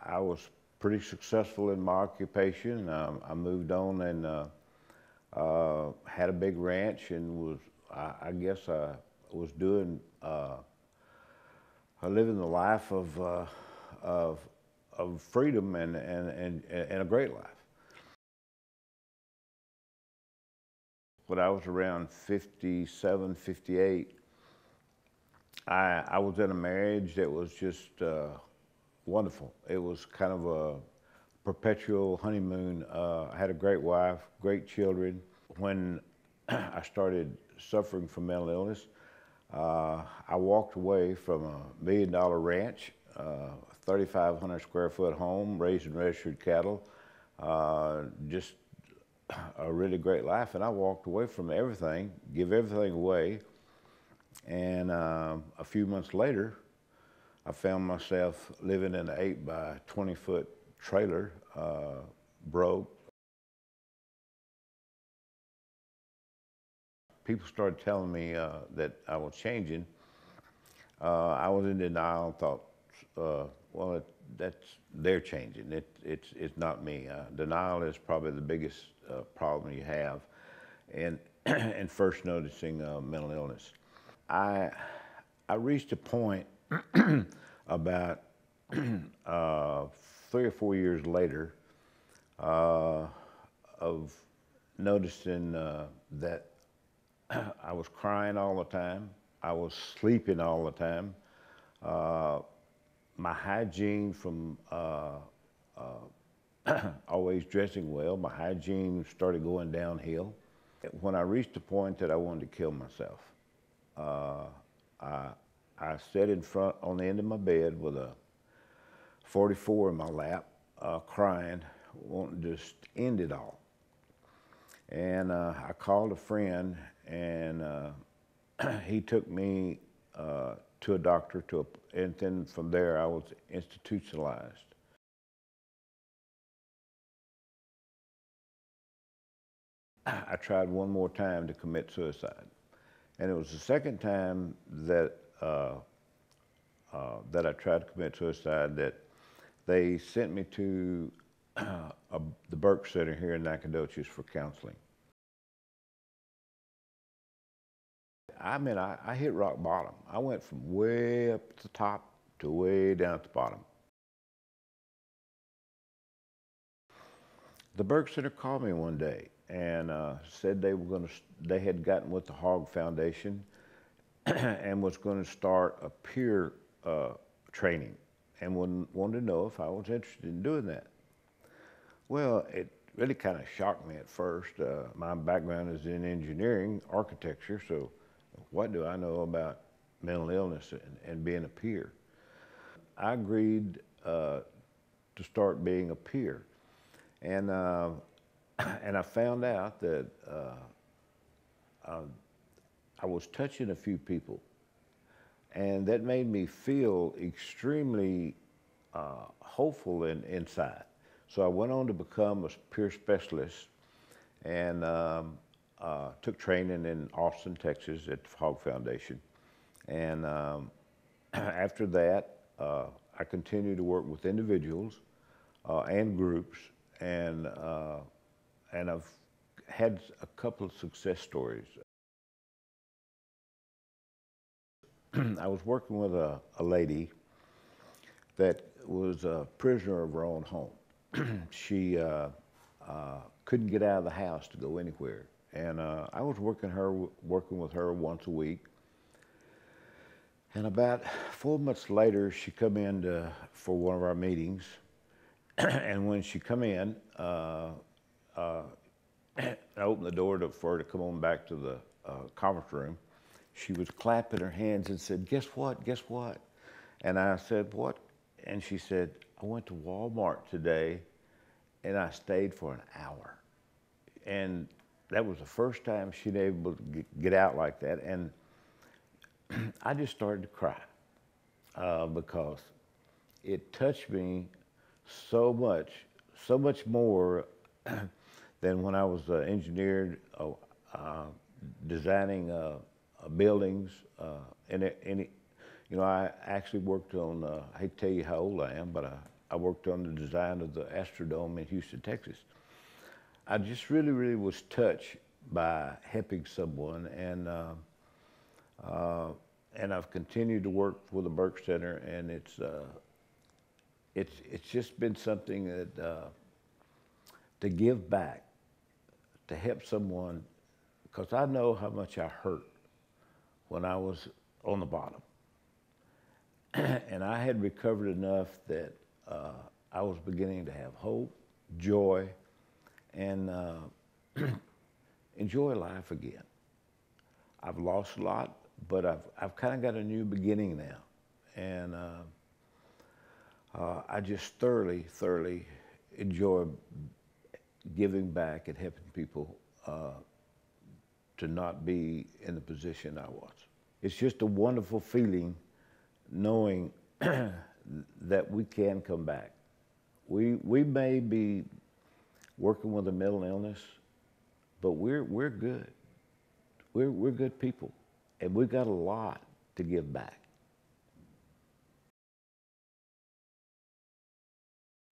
I was pretty successful in my occupation. I moved on and had a big ranch and I guess I was doing, living the life of, of freedom and a great life. When I was around 57, 58, I was in a marriage that was just wonderful. It was kind of a perpetual honeymoon. I had a great wife, great children. When I started suffering from mental illness, I walked away from $1 million ranch, 3,500 square foot home, raising registered cattle, just a really great life. And I walked away from everything, give everything away. And a few months later, I found myself living in an 8 by 20 foot trailer, broke. People started telling me that I was changing. I was in denial and thought, well, they're changing. It's not me. Denial is probably the biggest problem you have in, in first noticing mental illness. I reached a point about 3 or 4 years later of noticing that I was crying all the time. I was sleeping all the time. My hygiene from always dressing well, my hygiene started going downhill. When I reached the point that I wanted to kill myself, I sat in front on the end of my bed with a 44 in my lap, crying, wanting to just end it all. And I called a friend, and he took me to a doctor, and then from there I was institutionalized. I tried one more time to commit suicide, and it was the second time that that I tried to commit suicide that they sent me to the Burke Center here in Nacogdoches for counseling. I mean, I hit rock bottom. I went from way up at the top to way down at the bottom. The Burke Center called me one day and said they had gotten with the Hog Foundation and was going to start a peer training and wanted to know if I was interested in doing that. Well, it really kind of shocked me at first. My background is in engineering, architecture, so what do I know about mental illness and being a peer? I agreed to start being a peer. And, and I found out that I was touching a few people, and that made me feel extremely hopeful inside. So I went on to become a peer specialist and took training in Austin, Texas at the Hog Foundation. And after that, I continued to work with individuals and groups, and I've had a couple of success stories. I was working with a lady that was a prisoner of her own home. She couldn't get out of the house to go anywhere, and I was working with her once a week. And about 4 months later, she come in for one of our meetings. And when she come in, I opened the door for her to come on back to the conference room. She was clapping her hands and said, "Guess what, guess what?" And I said, "What?" And she said, "I went to Walmart today and I stayed for an hour." And that was the first time she'd able to get out like that. And I just started to cry because it touched me so much more than when I was engineered, designing buildings. You know, I actually worked on, I hate to tell you how old I am, but I worked on the design of the Astrodome in Houston, Texas. I just really was touched by helping someone, and I've continued to work for the Burke Center, and it's just been something that to give back, to help someone, because I know how much I hurt when I was on the bottom. And I had recovered enough that I was beginning to have hope, joy, and enjoy life again. I've lost a lot, but I've kind of got a new beginning now. And I just thoroughly enjoy giving back and helping people to not be in the position I was. It's just a wonderful feeling knowing that we can come back. We may be working with a mental illness, but we're good. We're good people, and we've got a lot to give back.